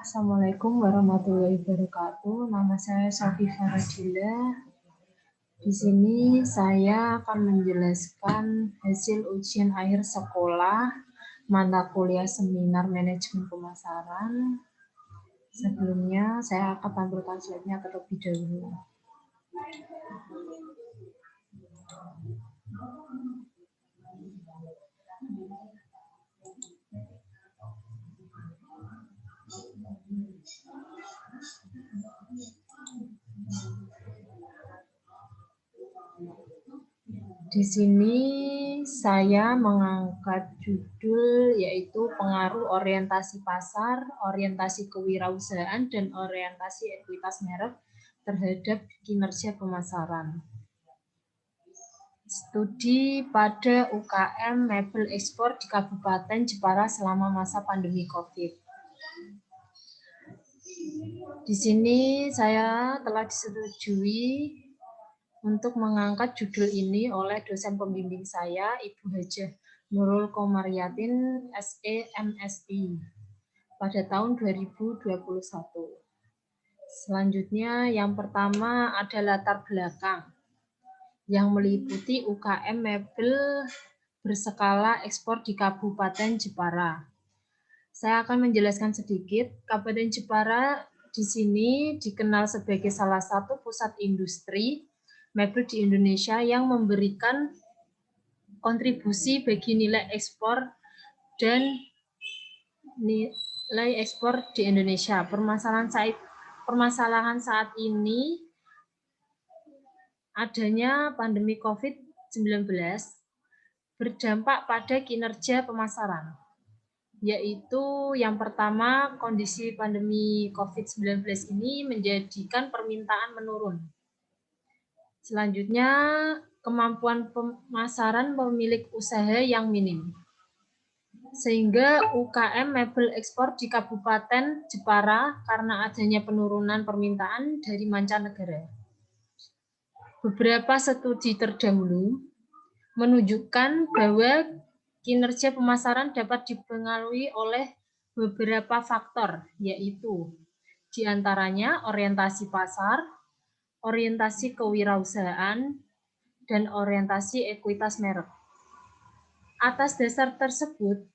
Assalamualaikum warahmatullahi wabarakatuh. Nama saya Sofi Faradila. Di sini saya akan menjelaskan hasil ujian akhir sekolah mata kuliah seminar manajemen pemasaran. Sebelumnya saya akan tampilkan slide-nya terlebih dahulu. Di sini saya mengangkat judul yaitu pengaruh orientasi pasar, orientasi kewirausahaan, dan orientasi ekuitas merek terhadap kinerja pemasaran. Studi pada UKM mebel ekspor di Kabupaten Jepara selama masa pandemi COVID. Di sini saya telah disetujui untuk mengangkat judul ini oleh dosen pembimbing saya, Ibu Hajah Nurul Komariyatin, SE MSI, pada tahun 2021. Selanjutnya, yang pertama ada latar belakang yang meliputi UKM mebel berskala ekspor di Kabupaten Jepara. Saya akan menjelaskan sedikit. Kabupaten Jepara di sini dikenal sebagai salah satu pusat industri mebel di Indonesia yang memberikan kontribusi bagi nilai ekspor dan nilai ekspor di Indonesia. Permasalahan saat ini adanya pandemi COVID-19 berdampak pada kinerja pemasaran, yaitu yang pertama, kondisi pandemi COVID-19 ini menjadikan permintaan menurun. Selanjutnya, kemampuan pemasaran pemilik usaha yang minim. Sehingga UKM mebel ekspor di Kabupaten Jepara karena adanya penurunan permintaan dari mancanegara. Beberapa studi terdahulu menunjukkan bahwa kinerja pemasaran dapat dipengaruhi oleh beberapa faktor, yaitu diantaranya orientasi pasar, orientasi kewirausahaan, dan orientasi ekuitas merek. Atas dasar tersebut,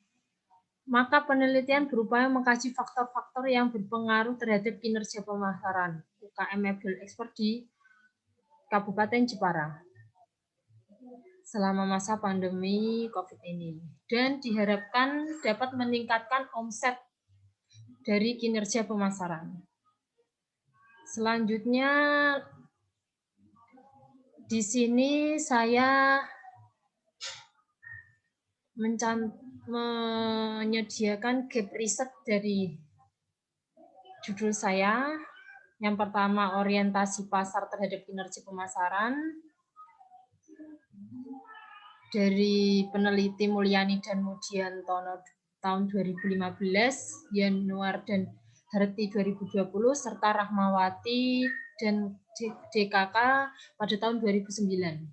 maka penelitian berupaya mengkaji faktor-faktor yang berpengaruh terhadap kinerja pemasaran UKM mebel ekspor di Kabupaten Jepara selama masa pandemi COVID ini, dan diharapkan dapat meningkatkan omset dari kinerja pemasaran. Selanjutnya, di sini saya menyediakan gap riset dari judul saya. Yang pertama, orientasi pasar terhadap kinerja pemasaran dari peneliti Mulyani dan Mudiantono tahun 2015, Yanuar dan Harti 2020, serta Rahmawati dan DKK pada tahun 2009.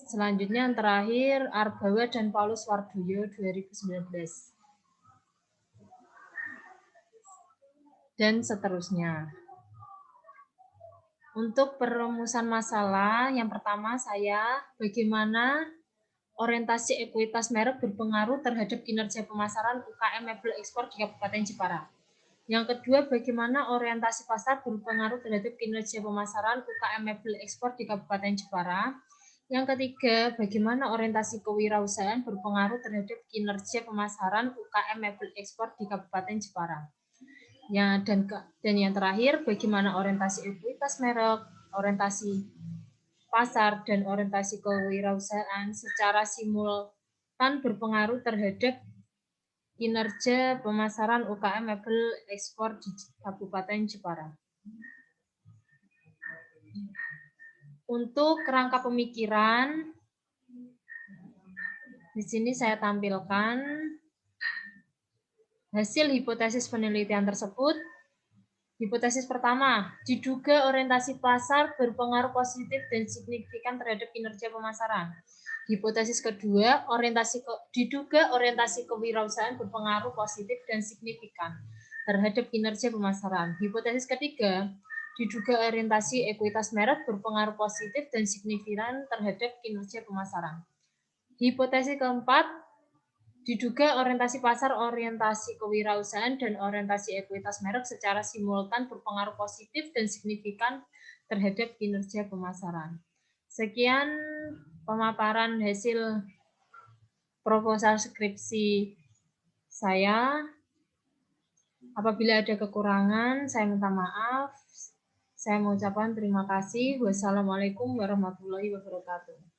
Selanjutnya yang terakhir, Arbawa dan Paulus Wardoyo 2019. Dan seterusnya. Untuk perumusan masalah, yang pertama bagaimana orientasi ekuitas merek berpengaruh terhadap kinerja pemasaran UKM mebel ekspor di Kabupaten Jepara. Yang kedua, bagaimana orientasi pasar berpengaruh terhadap kinerja pemasaran UKM mebel ekspor di Kabupaten Jepara. Yang ketiga, bagaimana orientasi kewirausahaan berpengaruh terhadap kinerja pemasaran UKM mebel ekspor di Kabupaten Jepara. Dan yang terakhir, bagaimana orientasi ekuitas merek, orientasi pasar, dan orientasi kewirausahaan secara simultan berpengaruh terhadap kinerja pemasaran UKM mebel ekspor di Kabupaten Jepara. Untuk kerangka pemikiran, di sini saya tampilkan hasil hipotesis penelitian tersebut. Hipotesis pertama, diduga orientasi pasar berpengaruh positif dan signifikan terhadap kinerja pemasaran. Hipotesis kedua, diduga orientasi kewirausahaan berpengaruh positif dan signifikan terhadap kinerja pemasaran. Hipotesis ketiga, diduga orientasi ekuitas merek berpengaruh positif dan signifikan terhadap kinerja pemasaran. Hipotesis keempat, diduga orientasi pasar, orientasi kewirausahaan, dan orientasi ekuitas merek secara simultan berpengaruh positif dan signifikan terhadap kinerja pemasaran. Sekian pemaparan hasil proposal skripsi saya. Apabila ada kekurangan, saya minta maaf. Saya mengucapkan terima kasih. Wassalamualaikum warahmatullahi wabarakatuh.